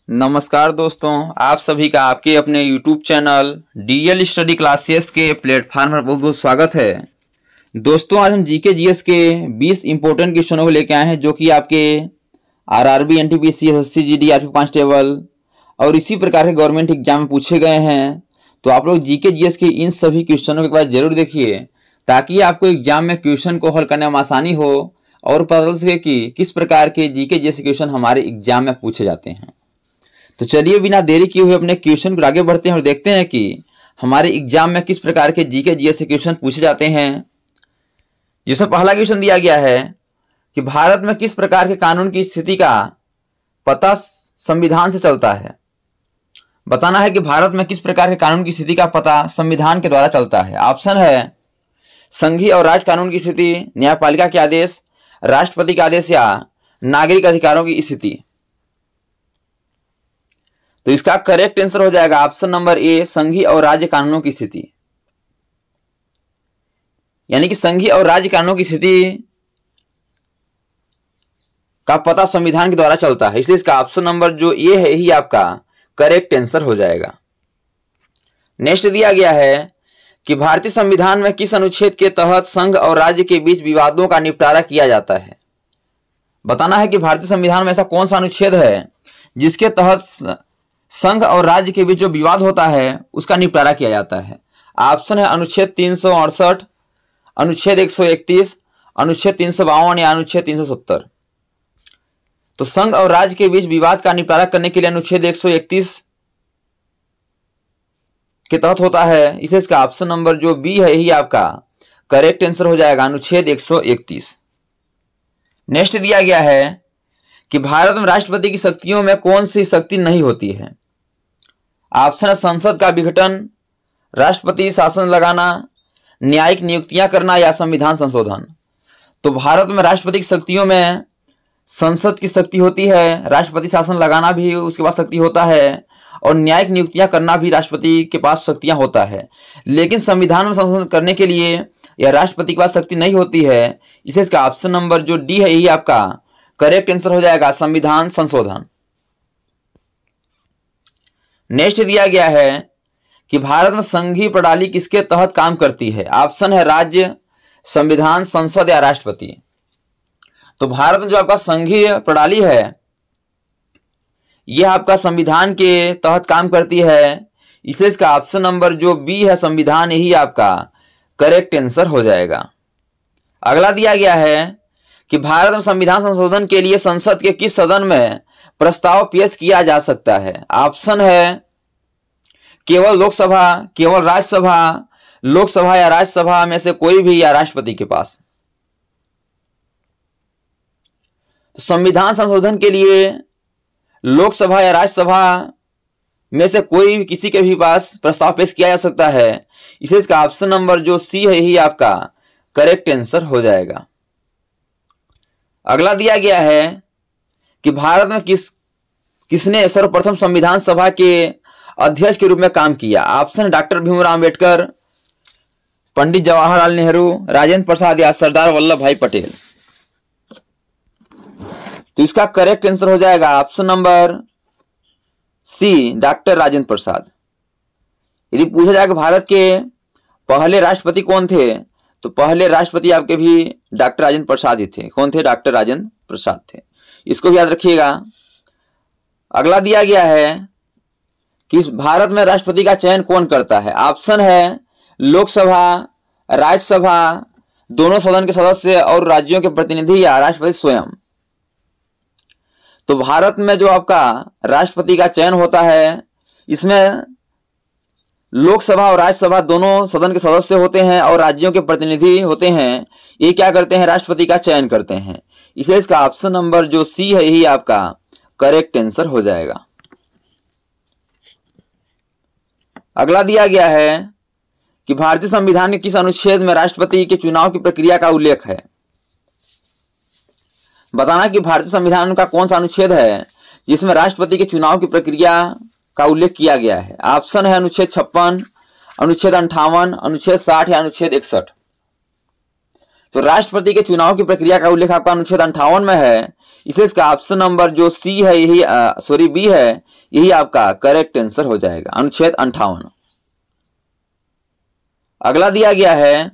नमस्कार दोस्तों, आप सभी का आपके अपने YouTube channel DL study classes के प्लेटफॉर्म पर बहुत बहुत स्वागत है। दोस्तों, आज हम जीके जीएस के 20 इंपॉर्टेंट क्वेश्चनों को लेकर आए हैं जो कि आपके RRB, NTPC, SSC, GD, RP constable और इसी प्रकार के गवर्नमेंट एग्जाम में पूछे गए हैं। तो आप लोग जीके जीएस के इन सभी क्वेश्चनों के बाद जरूर देखिए ताकि आपको एग्जाम में क्वेश्चन को हल करने में आसानी हो और पता चल सके कि किस प्रकार के जीके जीएस क्वेश्चन हमारे एग्जाम में पूछे जाते हैं। तो चलिए बिना देरी किए हुए अपने क्वेश्चन को आगे बढ़ते हैं और देखते हैं कि हमारे एग्जाम में किस प्रकार के जीके जीएस से क्वेश्चन पूछे जाते हैं। जिसमें पहला क्वेश्चन दिया गया है कि भारत में किस प्रकार के कानून की स्थिति का पता संविधान से चलता है। बताना है कि भारत में किस प्रकार के कानून की स्थिति का पता संविधान के द्वारा चलता है। ऑप्शन है संघीय और राज्य कानून की स्थिति, न्यायपालिका के आदेश, राष्ट्रपति के आदेश या नागरिक अधिकारों की स्थिति। तो इसका करेक्ट आंसर हो जाएगा ऑप्शन नंबर ए, संघीय और राज्य कानूनों की स्थिति। यानी कि संघीय और राज्य कानूनों की स्थिति का पता संविधान के द्वारा चलता है, इसलिए इसका ऑप्शन नंबर जो ए है ही आपका करेक्ट आंसर हो जाएगा। नेक्स्ट दिया गया है कि भारतीय संविधान में किस अनुच्छेद के तहत संघ और राज्य के बीच विवादों का निपटारा किया जाता है। बताना है कि भारतीय संविधान में ऐसा कौन सा अनुच्छेद है जिसके तहत संघ और राज्य के बीच जो विवाद होता है उसका निपटारा किया जाता है। ऑप्शन है अनुच्छेद 368, अनुच्छेद 131, अनुच्छेद 352 या अनुच्छेद 370। तो संघ और राज्य के बीच विवाद का निपटारा करने के लिए अनुच्छेद 131 के तहत होता है, इसे इसका ऑप्शन नंबर जो बी है ही आपका करेक्ट आंसर हो जाएगा, अनुच्छेद 131। नेक्स्ट दिया गया है कि भारत में राष्ट्रपति की शक्तियों में कौन सी शक्ति नहीं होती है। ऑप्शन है संसद का विघटन, राष्ट्रपति शासन लगाना, न्यायिक नियुक्तियां करना या संविधान संशोधन। तो भारत में राष्ट्रपति की शक्तियों में संसद की शक्ति होती है, राष्ट्रपति शासन लगाना भी उसके पास शक्ति होता है और न्यायिक नियुक्तियां करना भी राष्ट्रपति के पास शक्तियां होता है। लेकिन संविधान में संशोधन करने के लिए यह राष्ट्रपति के पास शक्ति नहीं होती है, इसे इसका ऑप्शन नंबर जो डी है ये आपका करेक्ट आंसर हो जाएगा, संविधान संशोधन। नेक्स्ट दिया गया है कि भारत में संघीय प्रणाली किसके तहत काम करती है। ऑप्शन है राज्य, संविधान, संसद या राष्ट्रपति। तो भारत में जो आपका संघीय प्रणाली है यह आपका संविधान के तहत काम करती है, इसलिए इसका ऑप्शन नंबर जो बी है संविधान ही आपका करेक्ट आंसर हो जाएगा। अगला दिया गया है कि भारत में संविधान संशोधन के लिए संसद के किस सदन में प्रस्ताव पेश किया जा सकता है। ऑप्शन है केवल लोकसभा, केवल राज्यसभा, लोकसभा या राज्यसभा में से कोई भी या राष्ट्रपति के पास। तो संविधान संशोधन के लिए लोकसभा या राज्यसभा में से कोई किसी के भी पास प्रस्ताव पेश किया जा सकता है, इसलिए इसका ऑप्शन नंबर जो सी है ही आपका करेक्ट आंसर हो जाएगा। अगला दिया गया है कि भारत में किसने सर्वप्रथम संविधान सभा के अध्यक्ष के रूप में काम किया। ऑप्शन है डॉक्टर भीमराव अंबेडकर, पंडित जवाहरलाल नेहरू, राजेंद्र प्रसाद या सरदार वल्लभ भाई पटेल। तो इसका करेक्ट आंसर हो जाएगा option number C, doctor Rajendra Prasad. यदि पूछा जाए कि भारत के पहले राष्ट्रपति कौन थे, तो पहले राष्ट्रपति आपके भी डॉक्टर राजेंद्र प्रसाद ही थे। कौन थे? डॉक्टर राजेंद्र प्रसाद थे। इसको भी याद रखिएगा। अगला दिया गया है कि भारत में राष्ट्रपति का चयन कौन करता है। ऑप्शन है लोकसभा, राज्यसभा, दोनों सदन के सदस्य और राज्यों के प्रतिनिधि या राष्ट्रपति स्वयं। तो भारत में जो आपका राष्ट्रपति का चयन होता है इसमें लोकसभा और राज्यसभा दोनों सदन के सदस्य होते हैं और राज्यों के प्रतिनिधि होते हैं। ये क्या करते हैं? राष्ट्रपति का चयन करते हैं। इसलिए इसका ऑप्शन नंबर जो सी है ही आपका करेक्ट आंसर हो जाएगा। अगला दिया गया है कि भारतीय संविधान के किस अनुच्छेद में राष्ट्रपति के चुनाव की प्रक्रिया का उल्लेख है। बताना कि भारतीय संविधान का कौन सा अनुच्छेद है जिसमें राष्ट्रपति के चुनाव की प्रक्रिया का उल्लेख किया गया है। ऑप्शन है अनुच्छेद 56, अनुच्छेद 58, अनुच्छेद 60 या अनुच्छेद 61। तो राष्ट्रपति के चुनाव की प्रक्रिया का उल्लेख आपका अनुच्छेद 58 में है। इसे इसका ऑप्शन नंबर जो सी है यही बी है, यही आपका करेक्ट आंसर हो जाएगा, अनुच्छेद 58। अगला दिया गया है,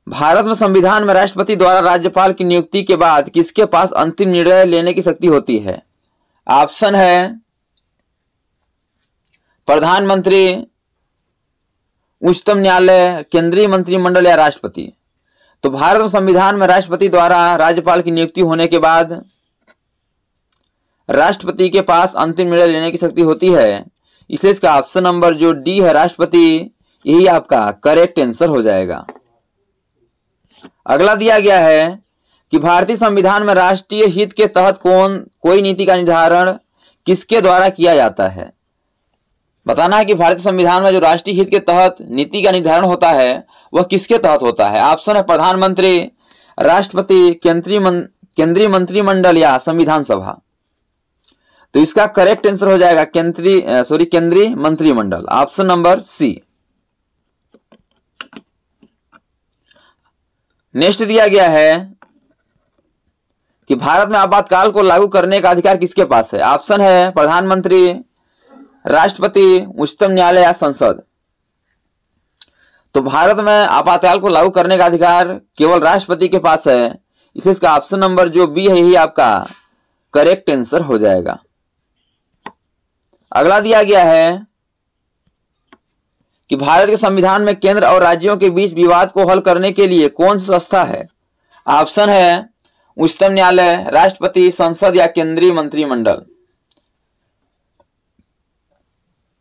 भारत में संविधान में राष्ट्रपति द्वारा राज्यपाल की नियुक्ति के बाद किसके पास अंतिम निर्णय लेने की शक्ति होती है? ऑप्शन है प्रधानमंत्री, उच्चतम न्यायालय, केंद्रीय मंत्रिमंडल या राष्ट्रपति। तो भारत में संविधान में राष्ट्रपति द्वारा राज्यपाल की नियुक्ति होने के बाद राष्ट्रपति के पास अंतिम निर्णय लेने की शक्ति होती है। इसे इसका ऑप्शन नंबर जो डी है राष्ट्रपति, यही आपका करेक्ट आंसर हो जाएगा। अगला दिया गया है कि भारतीय संविधान में राष्ट्रीय हित के तहत कोई नीति का निर्धारण किसके द्वारा किया जाता है? बताना है कि भारतीय संविधान में जो राष्ट्रीय हित के तहत नीति का निर्धारण होता है वह किसके तहत होता है? ऑप्शन है प्रधानमंत्री, राष्ट्रपति, केंद्रीय मंत्रिमंडल या संविधान सभा। तो इसका करेक्ट आंसर हो जाएगा केंद्रीय मंत्रिमंडल, ऑप्शन नंबर सी। नेक्स्ट दिया गया है कि भारत में आपातकाल को लागू करने का अधिकार किसके पास है? ऑप्शन है प्रधानमंत्री, राष्ट्रपति, उच्चतम न्यायालय या संसद। तो भारत में आपातकाल को लागू करने का अधिकार केवल राष्ट्रपति के पास है। इसे इसका ऑप्शन नंबर जो बी है यही आपका करेक्ट आंसर हो जाएगा। अगला दिया गया है कि भारत के संविधान में केंद्र और राज्यों के बीच विवाद को हल करने के लिए कौन सी संस्था है? ऑप्शन है उच्चतम न्यायालय, राष्ट्रपति, संसद या केंद्रीय मंत्रिमंडल।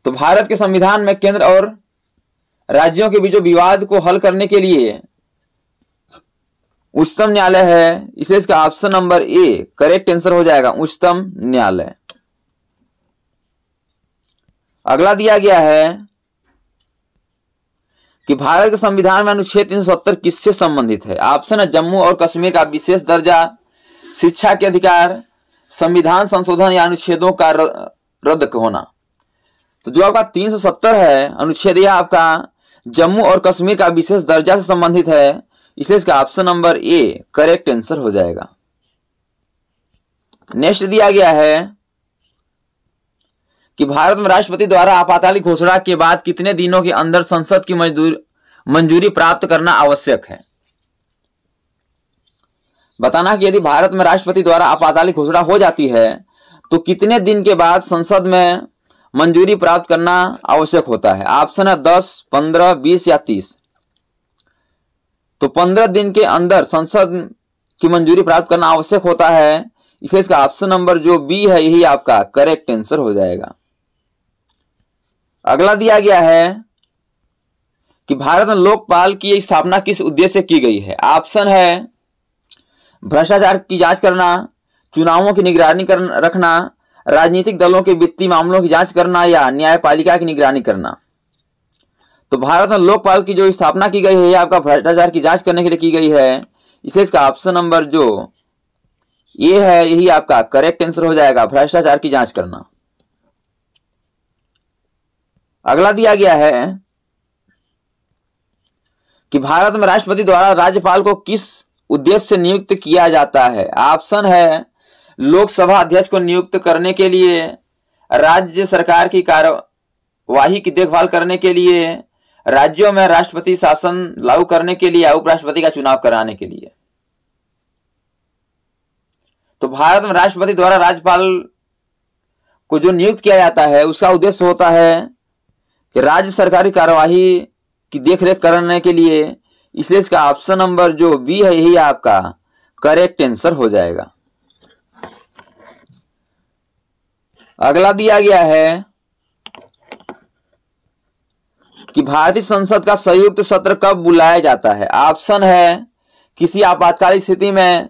तो भारत के संविधान में केंद्र और राज्यों के बीच विवाद को हल करने के लिए उच्चतम न्यायालय है। इसे इसका option number A correct answer हो जाएगा, उच्चतम न्यायालय। अगला दिया गया है कि भारत के संविधान में अनुच्छेद 370 किससे संबंधित है? ऑप्शन है जम्मू और कश्मीर का विशेष दर्जा, शिक्षा के अधिकार, संविधान संशोधन या अनुच्छेदों का रद्द होना। तो जो आपका 370 है अनुच्छेद, यह आपका जम्मू और कश्मीर का विशेष दर्जा से संबंधित है। इसे इसका option number A correct answer हो जाएगा। नेक्स्ट दिया गया है कि भारत में राष्ट्रपति द्वारा आपातकालीन घोषणा के बाद कितने दिनों के अंदर संसद की मंजूरी प्राप्त करना आवश्यक है? बताना कि यदि भारत में राष्ट्रपति द्वारा आपातकालीन घोषणा हो जाती है तो कितने दिन के बाद संसद में मंजूरी प्राप्त करना आवश्यक होता है? ऑप्शन है 10, 15, 20 या 30। तो 15 दिन के अंदर संसद की मंजूरी प्राप्त करना आवश्यक होता है। इसे इसका ऑप्शन नंबर जो बी है यही आपका करेक्ट आंसर हो जाएगा। अगला दिया गया है कि भारत में लोकपाल की स्थापना किस उद्देश्य से की गई है? ऑप्शन है भ्रष्टाचार की जांच करना, चुनावों की निगरानी रखना, राजनीतिक दलों के वित्तीय मामलों की जांच करना या न्यायपालिका की निगरानी करना। तो भारत में लोकपाल की जो स्थापना की गई है यह आपका भ्रष्टाचार की जांच करने के लिए की गई है। इसे इसका ऑप्शन नंबर जो ये है यही आपका करेक्ट आंसर हो जाएगा, भ्रष्टाचार की जांच करना। अगला दिया गया है कि भारत में राष्ट्रपति द्वारा राज्यपाल को किस उद्देश्य से नियुक्त किया जाता है? ऑप्शन है लोकसभा अध्यक्ष को नियुक्त करने के लिए, राज्य सरकार की कार्यवाही की देखभाल करने के लिए, राज्यों में राष्ट्रपति शासन लागू करने के लिए या उपराष्ट्रपति का चुनाव कराने के लिए। तो भारत में राष्ट्रपति द्वारा राज्यपाल को जो नियुक्त किया जाता है उसका उद्देश्य होता है कि राज्य सरकारी कार्यवाही की देखरेख करने के लिए। इसलिए इसका ऑप्शन नंबर जो बी है यही आपका करेक्ट आंसर हो जाएगा। अगला दिया गया है कि भारतीय संसद का संयुक्त सत्र कब बुलाया जाता है? ऑप्शन है किसी आपातकालीन स्थिति में,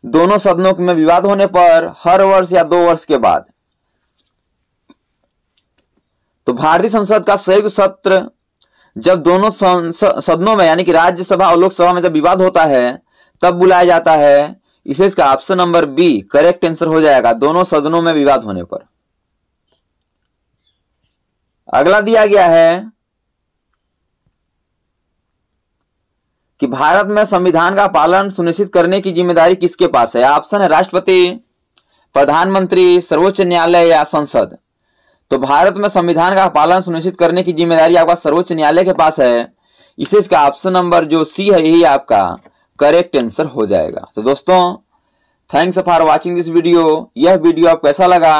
दोनों सदनों में विवाद होने पर, हर वर्ष या 2 वर्ष के बाद। तो भारतीय संसद का संयुक्त सत्र जब दोनों सदनों में यानी कि राज्यसभा और लोकसभा में जब विवाद होता है तब बुलाया जाता है। इसे इसका option number B correct answer हो जाएगा, दोनों सदनों में विवाद होने पर। अगला दिया गया है कि भारत में संविधान का पालन सुनिश्चित करने की जिम्मेदारी किसके पास है? ऑप्शन है राष्ट्रपति, प्रधानमंत्री, सर्वोच्च न्यायालय या संसद। तो भारत में संविधान का पालन सुनिश्चित करने की जिम्मेदारी आपका सर्वोच्च न्यायालय के पास है। इसे इसका ऑप्शन नंबर जो सी है यही आपका करेक्ट आंसर हो जाएगा। तो दोस्तों thanks for watching this video. यह वीडियो आपको कैसा लगा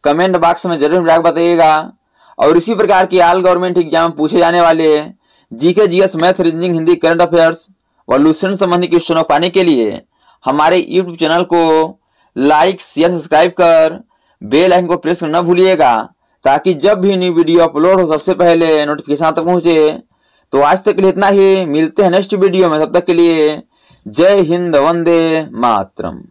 कमेंट बॉक्स में जरूर बताइएगा। और इसी प्रकार की ऑल गवर्नमेंट एग्जाम पूछे जाने वाले GK, GS, math, reasoning, Hindi, current affairs व लूसेंट संबंधी क्वेश्चनों पाने के लिए हमारे यूट्यूब चैनल को लाइक, शेयर, सब्सक्राइब कर बेल आइकन को प्रेस करना भूलिएगा, ताकि जब भी न्यू वीडियो अपलोड हो सबसे पहले नोटिफिकेशन तक पहुंचे। तो आज तक के लिए इतना ही, मिलते हैं नेक्स्ट वीडियो में। तब तक के लिए जय हिंद, वंदे मातरम।